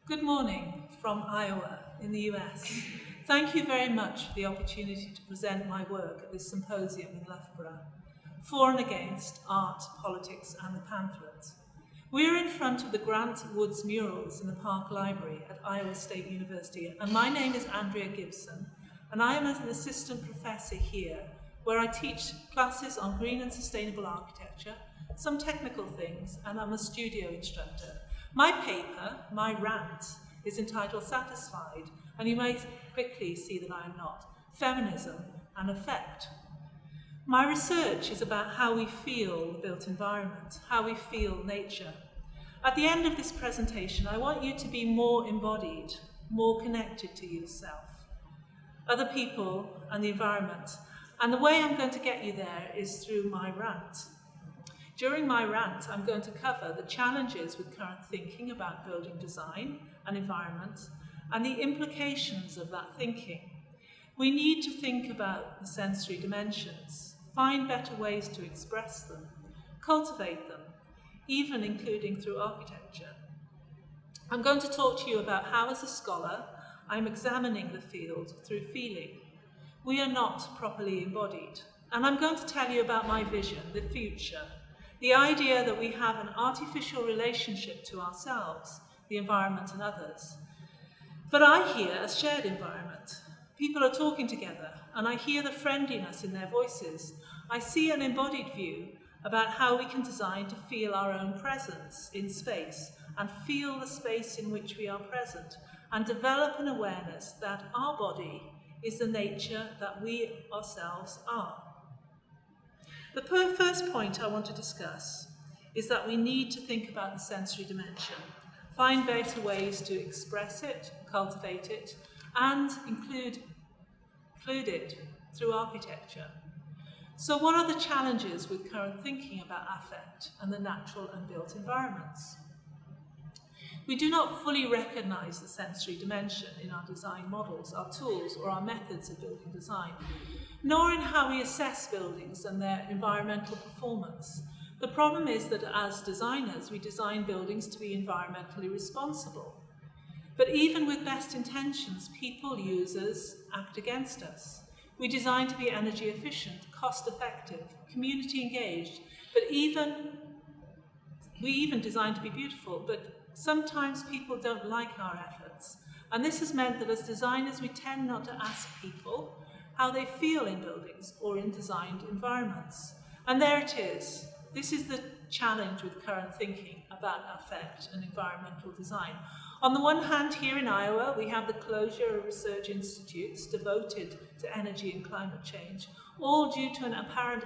Good morning from Iowa in the US. Thank you very much for the opportunity to present my work at this symposium in Loughborough, For and Against Art, Politics and the Pamphlet. We are in front of the Grant Woods murals in the Park Library at Iowa State University, and my name is Andrea Gibson, and I am an assistant professor here where I teach classes on green and sustainable architecture, some technical things, and I'm a studio instructor. My paper, my RANT, is entitled Satisfied, and you may quickly see that I am not. Feminism and Effect. My research is about how we feel the built environment, how we feel nature. At the end of this presentation, I want you to be more embodied, more connected to yourself, other people and the environment. And the way I'm going to get you there is through my RANT. During my rant, I'm going to cover the challenges with current thinking about building design and environment and the implications of that thinking. We need to think about the sensory dimensions, find better ways to express them, cultivate them, even including through architecture. I'm going to talk to you about how, as a scholar, I'm examining the field through feeling. We are not properly embodied. And I'm going to tell you about my vision, the future. The idea that we have an artificial relationship to ourselves, the environment and others. But I hear a shared environment. People are talking together, and I hear the friendliness in their voices. I see an embodied view about how we can design to feel our own presence in space and feel the space in which we are present and develop an awareness that our body is the nature that we ourselves are. The first point I want to discuss is that we need to think about the sensory dimension, find better ways to express it, cultivate it, and include it through architecture. So what are the challenges with current thinking about affect and the natural and built environments? We do not fully recognize the sensory dimension in our design models, our tools, or our methods of building design, nor in how we assess buildings and their environmental performance. The problem is that as designers, we design buildings to be environmentally responsible. But even with best intentions, people, users, act against us. We design to be energy efficient, cost effective, community engaged, but we even design to be beautiful, but sometimes people don't like our efforts. And this has meant that as designers, we tend not to ask people how they feel in buildings or in designed environments. And there it is. This is the challenge with current thinking about affect and environmental design. On the one hand, here in Iowa, we have the closure of research institutes devoted to energy and climate change, all due to an apparent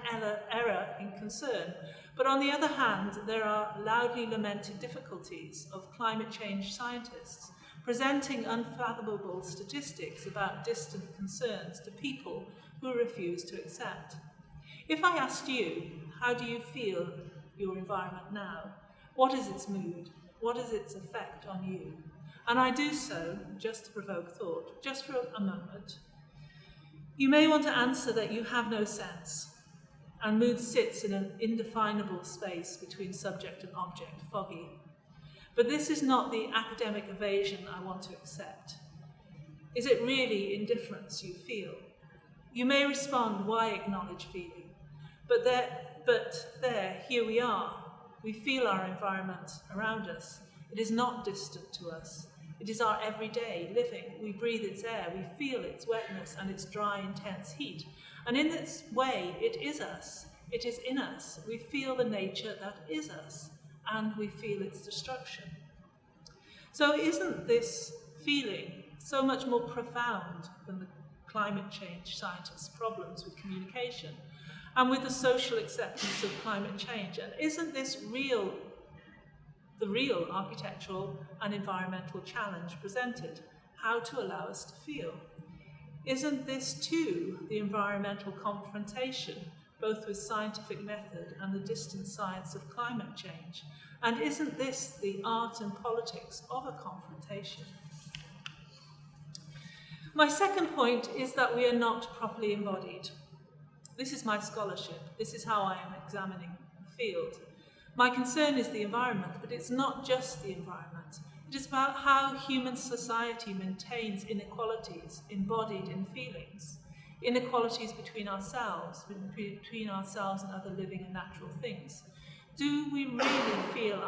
error in concern. But on the other hand, there are loudly lamented difficulties of climate change scientists presenting unfathomable statistics about distant concerns to people who refuse to accept. If I asked you, how do you feel your environment now? What is its mood? What is its effect on you? And I do so just to provoke thought, just for a moment. You may want to answer that you have no sense, and mood sits in an indefinable space between subject and object, foggy. But this is not the academic evasion I want to accept. Is it really indifference you feel? You may respond, why acknowledge feeling? But here we are. We feel our environment around us. It is not distant to us. It is our everyday living. We breathe its air, we feel its wetness and its dry, intense heat. And in this way, it is us. It is in us. We feel the nature that is us, and we feel its destruction. So isn't this feeling so much more profound than the climate change scientists' problems with communication and with the social acceptance of climate change? And isn't this the real architectural and environmental challenge presented? How to allow us to feel? Isn't this too the environmental confrontation, both with scientific method and the distant science of climate change? And isn't this the art and politics of a confrontation? My second point is that we are not properly embodied. This is my scholarship. This is how I am examining the field. My concern is the environment, but it's not just the environment. It is about how human society maintains inequalities embodied in feelings, inequalities between ourselves and other living and natural things. Do we really feel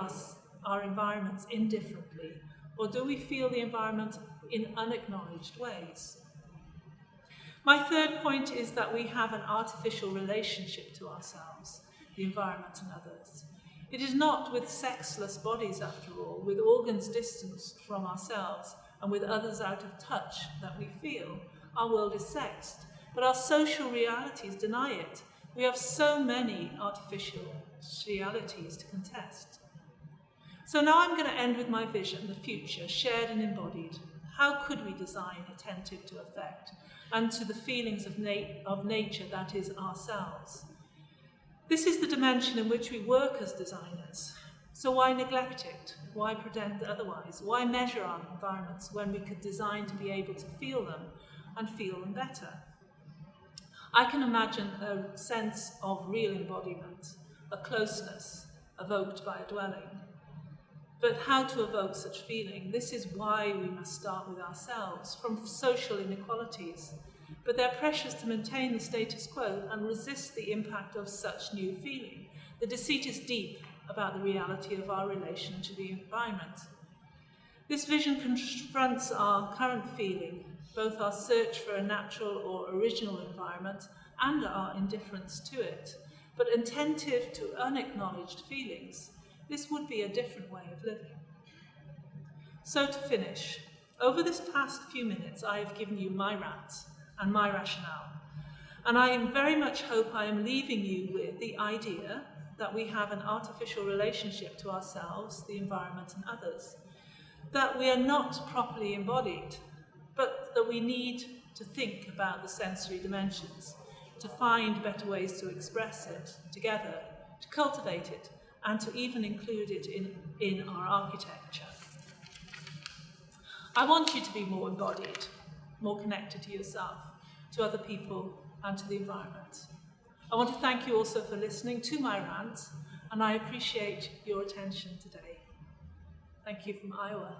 our environments indifferently, or do we feel the environment in unacknowledged ways? My third point is that we have an artificial relationship to ourselves, the environment and others. It is not with sexless bodies, after all, with organs distanced from ourselves and with others out of touch that we feel our world is sexed, but our social realities deny it. We have so many artificial realities to contest. So now I'm going to end with my vision, the future, shared and embodied. How could we design attentive to effect and to the feelings of nature that is ourselves? This is the dimension in which we work as designers. So why neglect it? Why pretend otherwise? Why measure our environments when we could design to be able to feel them and feel them better? I can imagine a sense of real embodiment, a closeness evoked by a dwelling. But how to evoke such feeling? This is why we must start with ourselves, from social inequalities. But they're precious to maintain the status quo and resist the impact of such new feeling. The deceit is deep about the reality of our relation to the environment. This vision confronts our current feeling, both our search for a natural or original environment and our indifference to it. But attentive to unacknowledged feelings, this would be a different way of living. So to finish, over this past few minutes, I have given you my rants and my rationale. And I very much hope I am leaving you with the idea that we have an artificial relationship to ourselves, the environment, and others, that we are not properly embodied, but that we need to think about the sensory dimensions, to find better ways to express it together, to cultivate it, and to even include it in our architecture. I want you to be more embodied, more connected to yourself, to other people, and to the environment. I want to thank you also for listening to my rant, and I appreciate your attention today. Thank you from Iowa.